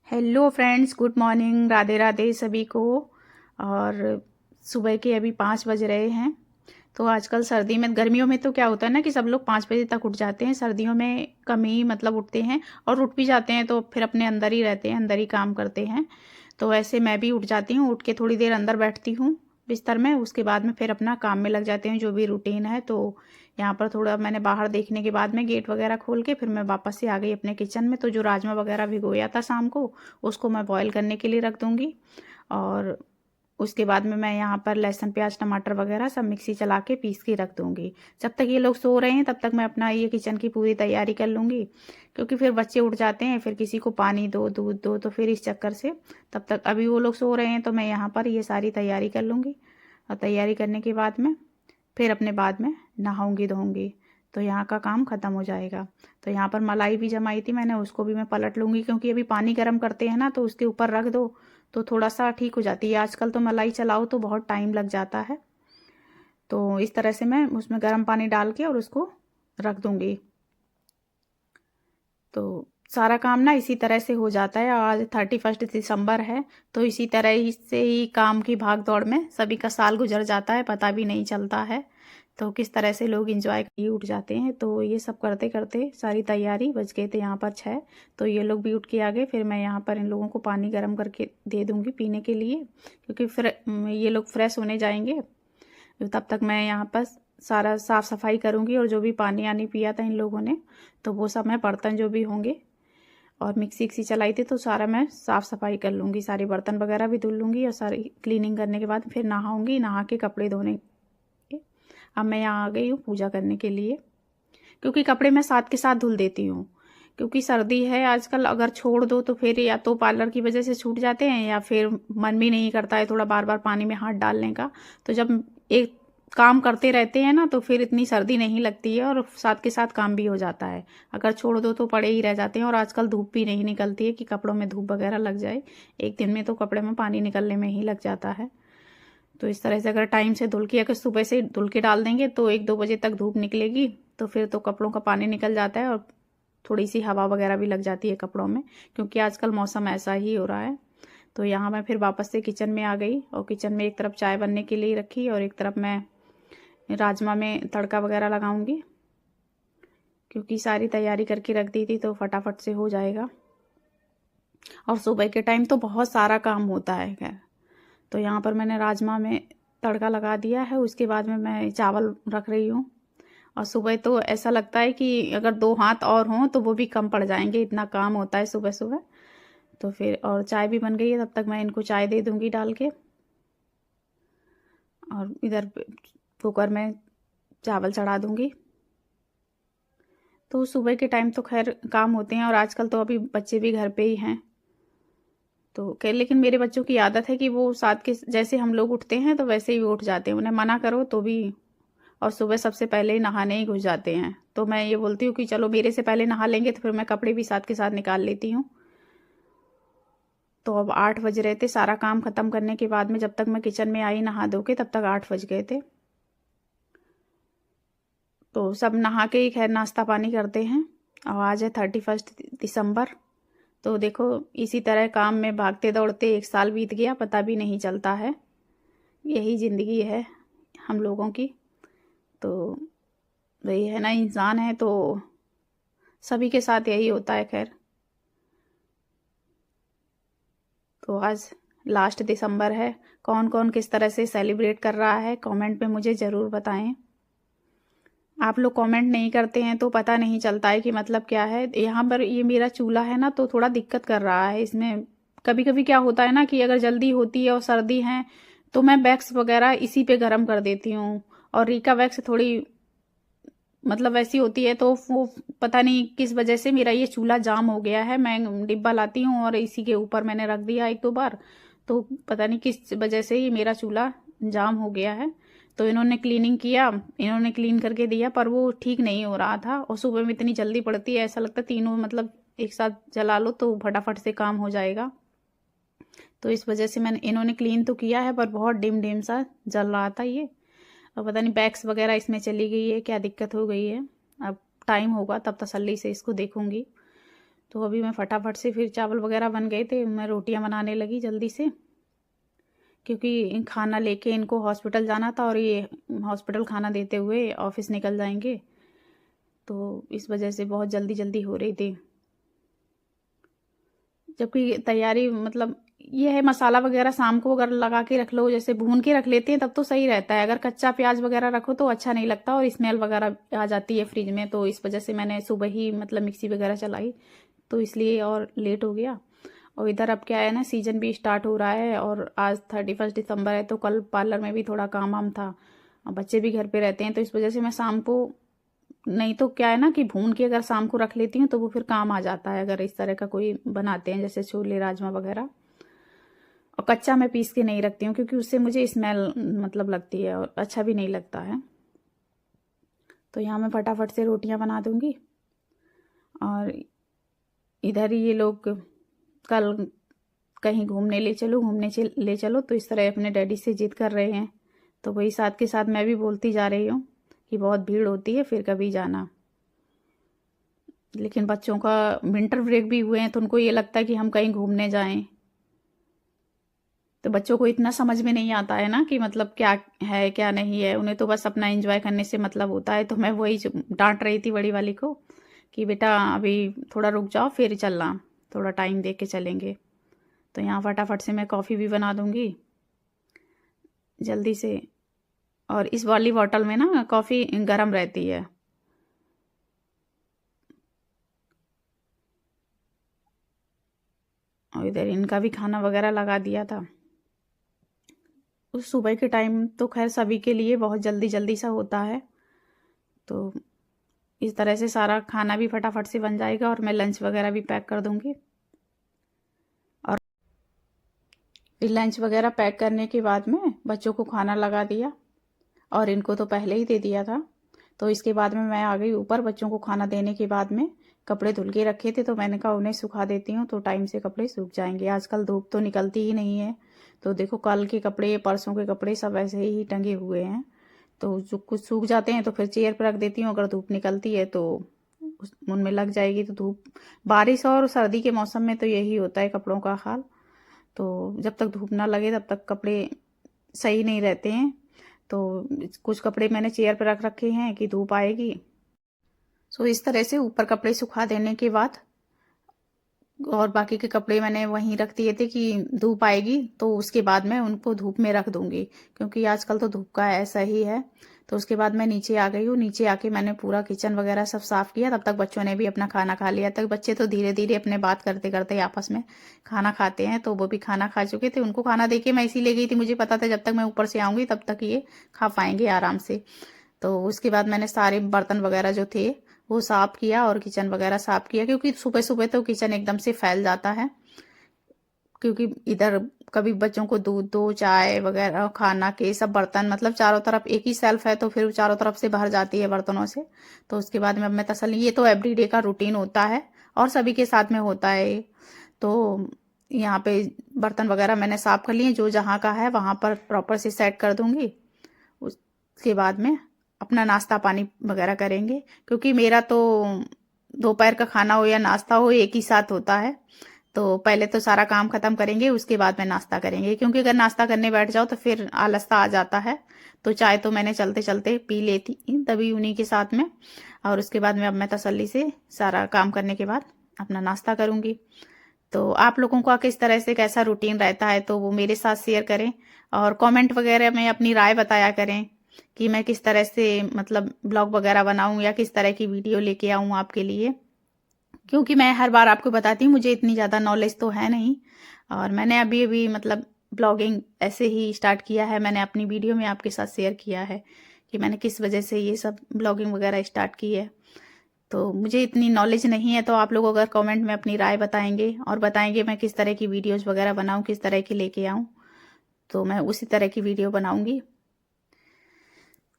Hello friends, good morning, Radhe Radhe सभी को। और सुबह के अभी 5 बज रहे हैं। तो आजकल सर्दी में, गर्मियों में तो क्या होता है ना कि सब लोग 5 बजे तक उठ जाते हैं। सर्दियों में कम ही मतलब उठते हैं, और उठ भी जाते हैं तो फिर अपने अंदर ही रहते हैं, अंदर ही काम करते हैं। तो वैसे मैं भी उठ जाती हूँ, उठ के थोड़ी देर अंदर बैठती हूँ बिस्तर में, उसके बाद में फिर अपना काम में लग जाते हैं जो भी रूटीन है। तो यहाँ पर थोड़ा मैंने बाहर देखने के बाद में गेट वगैरह खोल के फिर मैं वापस से आ गई अपने किचन में। तो जो राजमा वगैरह भिगोया था शाम को, उसको मैं बॉईल करने के लिए रख दूँगी। और उसके बाद में मैं यहाँ पर लहसुन प्याज टमाटर वगैरह सब मिक्सी चला के पीस के रख दूँगी। जब तक ये लोग सो रहे हैं तब तक मैं अपना ये किचन की पूरी तैयारी कर लूँगी, क्योंकि फिर बच्चे उठ जाते हैं, फिर किसी को पानी दो, दूध दो, तो फिर इस चक्कर से तब तक अभी वो लोग सो रहे हैं तो मैं यहाँ पर ये सारी तैयारी कर लूँगी। और तैयारी करने के बाद में फिर अपने बाद में नहाऊंगी धोऊंगी, तो यहाँ का काम ख़त्म हो जाएगा। तो यहाँ पर मलाई भी जमाई थी मैंने, उसको भी मैं पलट लूँगी, क्योंकि अभी पानी गर्म करते हैं ना तो उसके ऊपर रख दो तो थोड़ा सा ठीक हो जाती है। आजकल तो मलाई चलाओ तो बहुत टाइम लग जाता है। तो इस तरह से मैं उसमें गर्म पानी डाल के और उसको रख दूँगी। तो सारा काम ना इसी तरह से हो जाता है। आज 31 दिसंबर है, तो इसी तरह ही से ही काम की भाग दौड़ में सभी का साल गुजर जाता है, पता भी नहीं चलता है। तो किस तरह से लोग एंजॉय किए उठ जाते हैं। तो ये सब करते करते सारी तैयारी, बज गए थे यहाँ पर 6। तो ये लोग भी उठ के आ गए, फिर मैं यहाँ पर इन लोगों को पानी गर्म करके दे दूँगी पीने के लिए, क्योंकि फिर ये लोग फ्रेश होने जाएंगे। तब तक मैं यहाँ पर सारा साफ़ सफाई करूँगी, और जो भी पानी आनी पिया था इन लोगों ने तो वो सब मैं बर्तन जो भी होंगे, और मिक्सी विक्सी चलाई थी तो सारा मैं साफ़ सफाई कर लूँगी, सारे बर्तन वगैरह भी धुल लूँगी। और सारी क्लीनिंग करने के बाद फिर नहाऊँगी, नहा के कपड़े धोने। अब मैं यहाँ आ गई हूँ पूजा करने के लिए, क्योंकि कपड़े मैं साथ के साथ धुल देती हूँ, क्योंकि सर्दी है आजकल। अगर छोड़ दो तो फिर या तो पार्लर की वजह से छूट जाते हैं, या फिर मन भी नहीं करता है थोड़ा बार बार पानी में हाथ डालने का। तो जब एक काम करते रहते हैं ना तो फिर इतनी सर्दी नहीं लगती है, और साथ के साथ काम भी हो जाता है। अगर छोड़ दो तो पड़े ही रह जाते हैं, और आजकल धूप भी नहीं निकलती है कि कपड़ों में धूप वगैरह लग जाए। एक दिन में तो कपड़े में पानी निकलने में ही लग जाता है। तो इस तरह से अगर टाइम से धुल के, अगर सुबह से धुल के डाल देंगे तो 1-2 बजे तक धूप निकलेगी, तो फिर तो कपड़ों का पानी निकल जाता है, और थोड़ी सी हवा वगैरह भी लग जाती है कपड़ों में, क्योंकि आजकल मौसम ऐसा ही हो रहा है। तो यहाँ मैं फिर वापस से किचन में आ गई, और किचन में एक तरफ चाय बनने के लिए रखी, और एक तरफ मैं राजमा में तड़का वगैरह लगाऊंगी, क्योंकि सारी तैयारी करके रख दी थी तो फटाफट से हो जाएगा। और सुबह के टाइम तो बहुत सारा काम होता है खैर। तो यहाँ पर मैंने राजमा में तड़का लगा दिया है, उसके बाद में मैं चावल रख रही हूँ। और सुबह तो ऐसा लगता है कि अगर 2 हाथ और हों तो वो भी कम पड़ जाएंगे, इतना काम होता है सुबह सुबह। तो फिर और चाय भी बन गई है, तब तक मैं इनको चाय दे दूँगी डाल के। और इधर कुकर में चावल चढ़ा दूँगी। तो सुबह के टाइम तो खैर काम होते हैं, और आजकल तो अभी बच्चे भी घर पे ही हैं तो खैर। लेकिन मेरे बच्चों की आदत है कि वो साथ के जैसे हम लोग उठते हैं तो वैसे ही वो उठ जाते हैं, उन्हें मना करो तो भी। और सुबह सबसे पहले ही नहाने ही घुस जाते हैं। तो मैं ये बोलती हूँ कि चलो मेरे से पहले नहा लेंगे, तो फिर मैं कपड़े भी साथ के साथ निकाल लेती हूँ। तो अब 8 बज रहे थे, सारा काम ख़त्म करने के बाद में जब तक मैं किचन में आई नहा धो के, तब तक 8 बज गए थे। तो सब नहा के ही खैर नाश्ता पानी करते हैं। और आज है 31 दिसंबर। तो देखो इसी तरह काम में भागते दौड़ते 1 साल बीत गया, पता भी नहीं चलता है। यही ज़िंदगी है हम लोगों की। तो वही है ना, इंसान है तो सभी के साथ यही होता है खैर। तो आज लास्ट दिसंबर है, कौन कौन किस तरह से सेलिब्रेट कर रहा है कमेंट में मुझे ज़रूर बताएं। आप लोग कमेंट नहीं करते हैं तो पता नहीं चलता है कि मतलब क्या है। यहाँ पर ये मेरा चूल्हा है ना तो थोड़ा दिक्कत कर रहा है इसमें। कभी कभी क्या होता है ना कि अगर जल्दी होती है और सर्दी है तो मैं वैक्स वगैरह इसी पे गर्म कर देती हूँ। और रीका वैक्स थोड़ी मतलब वैसी होती है, तो वो पता नहीं किस वजह से मेरा ये चूल्हा जाम हो गया है। मैं डिब्बा लाती हूँ और इसी के ऊपर मैंने रख दिया 1-2 बार, तो पता नहीं किस वजह से ये मेरा चूल्हा जाम हो गया है। तो इन्होंने क्लीनिंग किया, इन्होंने क्लीन करके दिया, पर वो ठीक नहीं हो रहा था। और सुबह में इतनी जल्दी पड़ती है, ऐसा लगता है तीनों मतलब एक साथ जला लो तो फटाफट से काम हो जाएगा। तो इस वजह से मैंने इन्होंने क्लीन तो किया है, पर बहुत डिम डिम सा जल रहा था ये। अब पता नहीं बैक्स वगैरह इसमें चली गई है, क्या दिक्कत हो गई है। अब टाइम होगा तब तसल्ली से इसको देखूंगी। तो अभी मैं फटाफट से, फिर चावल वगैरह बन गए थे, मैं रोटियां बनाने लगी जल्दी से, क्योंकि खाना लेके इनको हॉस्पिटल जाना था और ये हॉस्पिटल खाना देते हुए ऑफिस निकल जाएंगे, तो इस वजह से बहुत जल्दी जल्दी हो रही थी। जबकि तैयारी मतलब ये है, मसाला वगैरह शाम को अगर लगा के रख लो, जैसे भून के रख लेते हैं तब तो सही रहता है, अगर कच्चा प्याज वगैरह रखो तो अच्छा नहीं लगता और स्मेल वगैरह आ जाती है फ्रिज में, तो इस वजह से मैंने सुबह ही मतलब मिक्सी वगैरह चलाई, तो इसलिए और लेट हो गया। और इधर अब क्या है ना, सीजन भी स्टार्ट हो रहा है और आज 31 दिसंबर है, तो कल पार्लर में भी थोड़ा काम वाम था, बच्चे भी घर पे रहते हैं, तो इस वजह से मैं शाम को, नहीं तो क्या है ना कि भून के अगर शाम को रख लेती हूँ तो वो फिर काम आ जाता है, अगर इस तरह का कोई बनाते हैं जैसे छोले राजमा वगैरह। और कच्चा मैं पीस के नहीं रखती हूँ, क्योंकि उससे मुझे स्मेल मतलब लगती है और अच्छा भी नहीं लगता है। तो यहाँ मैं फटाफट से रोटियां बना दूंगी। और इधर ये लोग कल कहीं घूमने ले चलो, ले चलो, तो इस तरह अपने डैडी से जिद कर रहे हैं, तो वही साथ के साथ मैं भी बोलती जा रही हूँ कि बहुत भीड़ होती है, फिर कभी जाना। लेकिन बच्चों का विंटर ब्रेक भी हुए हैं, तो उनको ये लगता है कि हम कहीं घूमने जाएं, तो बच्चों को इतना समझ में नहीं आता है ना कि मतलब क्या है क्या नहीं है, उन्हें तो बस अपना एंजॉय करने से मतलब होता है। तो मैं वही डांट रही थी बड़ी वाली को कि बेटा अभी थोड़ा रुक जाओ, फिर चलना, थोड़ा टाइम दे के चलेंगे। तो यहाँ फटाफट से मैं कॉफ़ी भी बना दूंगी जल्दी से। और इस वाली बॉटल में ना कॉफ़ी गर्म रहती है। और इधर इनका भी खाना वगैरह लगा दिया था। उस सुबह के टाइम तो खैर सभी के लिए बहुत जल्दी जल्दी सा होता है, तो इस तरह से सारा खाना भी फटाफट से बन जाएगा और मैं लंच वगैरह भी पैक कर दूंगी। और फिर लंच वगैरह पैक करने के बाद में बच्चों को खाना लगा दिया, और इनको तो पहले ही दे दिया था। तो इसके बाद में मैं आ गई ऊपर। बच्चों को खाना देने के बाद में कपड़े धुल के रखे थे, तो मैंने कहा उन्हें सुखा देती हूँ, तो टाइम से कपड़े सूख जाएंगे। आजकल धूप तो निकलती ही नहीं है, तो देखो कल के कपड़े परसों के कपड़े सब ऐसे ही टंगे हुए हैं, तो जो कुछ सूख जाते हैं तो फिर चेयर पर रख देती हूँ। अगर धूप निकलती है तो उनमें लग जाएगी, तो धूप, बारिश और सर्दी के मौसम में तो यही होता है कपड़ों का हाल। तो जब तक धूप ना लगे तब तक कपड़े सही नहीं रहते हैं। तो कुछ कपड़े मैंने चेयर पर रख रखे हैं कि धूप आएगी। सो इस तरह से ऊपर कपड़े सुखा देने के बाद, और बाकी के कपड़े मैंने वहीं रख दिए थे कि धूप आएगी तो उसके बाद मैं उनको धूप में रख दूंगी, क्योंकि आजकल तो धूप का ऐसा ही है। तो उसके बाद मैं नीचे आ गई हूँ। नीचे आके मैंने पूरा किचन वगैरह सब साफ किया। तब तक बच्चों ने भी अपना खाना खा लिया। तक बच्चे तो धीरे धीरे अपने बात करते करते आपस में खाना खाते हैं, तो वो भी खाना खा चुके थे। उनको खाना देके मैं इसी ले गई थी, मुझे पता था जब तक मैं ऊपर से आऊंगी तब तक ये खा पाएंगे आराम से। तो उसके बाद मैंने सारे बर्तन वगैरह जो थे वो साफ किया और किचन वगैरह साफ किया, क्योंकि सुबह सुबह तो किचन एकदम से फैल जाता है, क्योंकि इधर कभी बच्चों को दूध दो, चाय वगैरह, खाना के सब बर्तन, मतलब चारों तरफ एक ही सेल्फ है, तो फिर चारों तरफ से भर जाती है बर्तनों से। तो उसके बाद में अब मैं तसल्ली, ये तो एवरीडे का रूटीन होता है और सभी के साथ में होता है। तो यहाँ पे बर्तन वगैरह मैंने साफ कर लिए, जो जहाँ का है वहां पर प्रॉपर से सेट कर दूंगी। उसके बाद में अपना नाश्ता पानी वगैरह करेंगे, क्योंकि मेरा तो दोपहर का खाना हो या नाश्ता हो एक ही साथ होता है। तो पहले तो सारा काम खत्म करेंगे, उसके बाद में नाश्ता करेंगे, क्योंकि अगर नाश्ता करने बैठ जाओ तो फिर आलस्ता आ जाता है। तो चाय तो मैंने चलते चलते पी लेती तभी उन्हीं के साथ में। और उसके बाद में अब मैं तसल्ली से सारा काम करने के बाद अपना नाश्ता करूंगी। तो आप लोगों का किस तरह से कैसा रूटीन रहता है तो वो मेरे साथ शेयर करें, और कमेंट वगैरह में अपनी राय बताया करें कि मैं किस तरह से मतलब ब्लॉग वगैरह बनाऊं या किस तरह की वीडियो लेके आऊं आपके लिए। क्योंकि मैं हर बार आपको बताती हूँ मुझे इतनी ज़्यादा नॉलेज तो है नहीं, और मैंने अभी अभी मतलब ब्लॉगिंग ऐसे ही स्टार्ट किया है। मैंने अपनी वीडियो में आपके साथ शेयर किया है कि मैंने किस वजह से ये सब ब्लॉगिंग वगैरह स्टार्ट की है। तो मुझे इतनी नॉलेज नहीं है, तो आप लोग अगर कमेंट में अपनी राय बताएंगे और बताएंगे मैं किस तरह की वीडियोज़ वगैरह बनाऊँ, किस तरह की लेके आऊँ, तो मैं उसी तरह की वीडियो बनाऊँगी।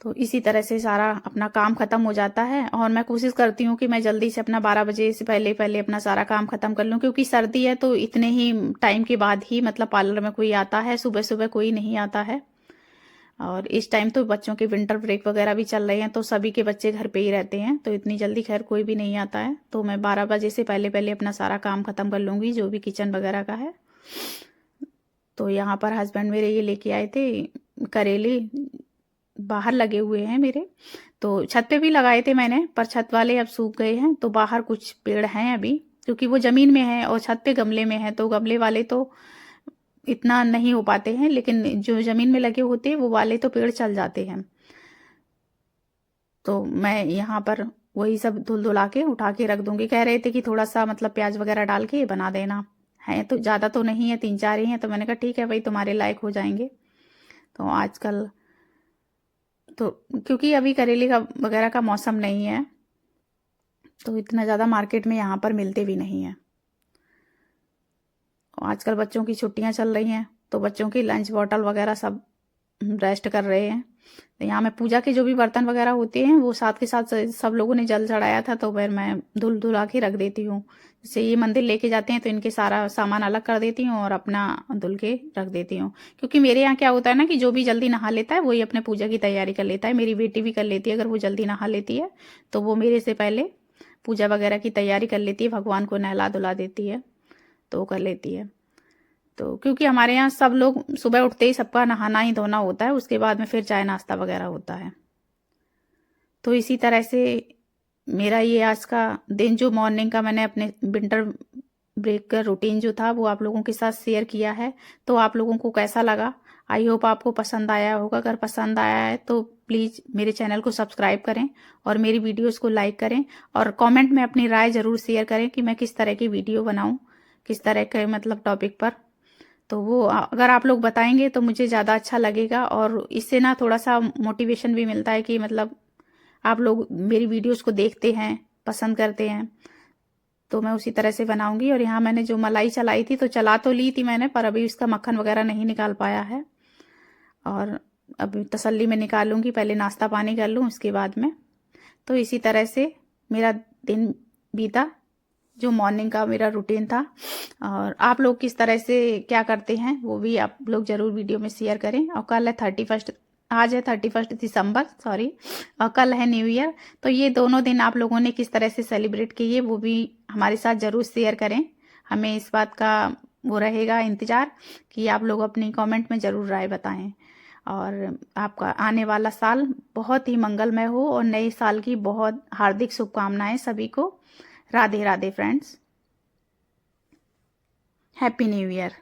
तो इसी तरह से सारा अपना काम खत्म हो जाता है, और मैं कोशिश करती हूँ कि मैं जल्दी से अपना 12 बजे से पहले पहले अपना सारा काम खत्म कर लूँ, क्योंकि सर्दी है तो इतने ही टाइम के बाद ही मतलब पार्लर में कोई आता है, सुबह सुबह कोई नहीं आता है। और इस टाइम तो बच्चों के विंटर ब्रेक वगैरह भी चल रहे हैं, तो सभी के बच्चे घर पे ही रहते हैं, तो इतनी जल्दी खैर कोई भी नहीं आता है। तो मैं 12 बजे से पहले पहले अपना सारा काम ख़त्म कर लूँगी जो भी किचन वगैरह का है। तो यहाँ पर हस्बैंड मेरे ये लेके आए थे करेले, बाहर लगे हुए हैं मेरे, तो छत पे भी लगाए थे मैंने, पर छत वाले अब सूख गए हैं, तो बाहर कुछ पेड़ हैं अभी, क्योंकि वो ज़मीन में है और छत पे गमले में है, तो गमले वाले तो इतना नहीं हो पाते हैं, लेकिन जो ज़मीन में लगे होते हैं वो वाले तो पेड़ चल जाते हैं। तो मैं यहाँ पर वही सब धुल धुला के उठा के रख दूंगी। कह रहे थे कि थोड़ा सा मतलब प्याज वगैरह डाल के बना देना, है तो ज़्यादा तो नहीं है, 3-4 ही हैं, तो मैंने कहा ठीक है भाई, तुम्हारे लायक हो जाएंगे। तो आजकल तो क्योंकि अभी करेले का वगैरह का मौसम नहीं है, तो इतना ज़्यादा मार्केट में यहाँ पर मिलते भी नहीं हैं। आजकल बच्चों की छुट्टियां चल रही हैं, तो बच्चों की लंच बॉटल वगैरह सब रेस्ट कर रहे हैं। तो यहाँ मैं पूजा के जो भी बर्तन वगैरह होते हैं वो साथ के साथ सब लोगों ने जल चढ़ाया था, तो फिर मैं धुल धुला के रख देती हूँ। जैसे ये मंदिर लेके जाते हैं तो इनके सारा सामान अलग कर देती हूँ और अपना धुल के रख देती हूँ। क्योंकि मेरे यहाँ क्या होता है ना कि जो भी जल्दी नहा लेता है वही अपने पूजा की तैयारी कर लेता है। मेरी बेटी भी कर लेती है, अगर वो जल्दी नहा लेती है तो वो मेरे से पहले पूजा वगैरह की तैयारी कर लेती है, भगवान को नहला धुला देती है, तो वो कर लेती है। तो क्योंकि हमारे यहाँ सब लोग सुबह उठते ही सबका नहाना ही धोना होता है, उसके बाद में फिर चाय नाश्ता वगैरह होता है। तो इसी तरह से मेरा ये आज का दिन जो मॉर्निंग का मैंने अपने विंटर ब्रेक का रूटीन जो था वो आप लोगों के साथ शेयर किया है। तो आप लोगों को कैसा लगा? आई होप आपको पसंद आया होगा। अगर पसंद आया है तो प्लीज़ मेरे चैनल को सब्सक्राइब करें और मेरी वीडियोस को लाइक करें, और कमेंट में अपनी राय ज़रूर शेयर करें कि मैं किस तरह की वीडियो बनाऊं, किस तरह के मतलब टॉपिक पर। तो वो अगर आप लोग बताएंगे तो मुझे ज़्यादा अच्छा लगेगा, और इससे ना थोड़ा सा मोटिवेशन भी मिलता है कि मतलब आप लोग मेरी वीडियोस को देखते हैं, पसंद करते हैं, तो मैं उसी तरह से बनाऊंगी। और यहाँ मैंने जो मलाई चलाई थी, तो चला तो ली थी मैंने, पर अभी उसका मक्खन वगैरह नहीं निकाल पाया है, और अभी तसल्ली में निकालूंगी, पहले नाश्ता पानी कर लूँ उसके बाद में। तो इसी तरह से मेरा दिन बीता, जो मॉर्निंग का मेरा रूटीन था। और आप लोग किस तरह से क्या करते हैं वो भी आप लोग ज़रूर वीडियो में शेयर करें। और कल है 31, आज है 31 दिसंबर, सॉरी, और कल है न्यू ईयर। तो ये दोनों दिन आप लोगों ने किस तरह से सेलिब्रेट किए वो भी हमारे साथ ज़रूर शेयर करें। हमें इस बात का वो रहेगा इंतज़ार कि आप लोग अपनी कमेंट में ज़रूर राय बताएं। और आपका आने वाला साल बहुत ही मंगलमय हो, और नए साल की बहुत हार्दिक शुभकामनाएं सभी को। Radhe Radhe friends, happy new year.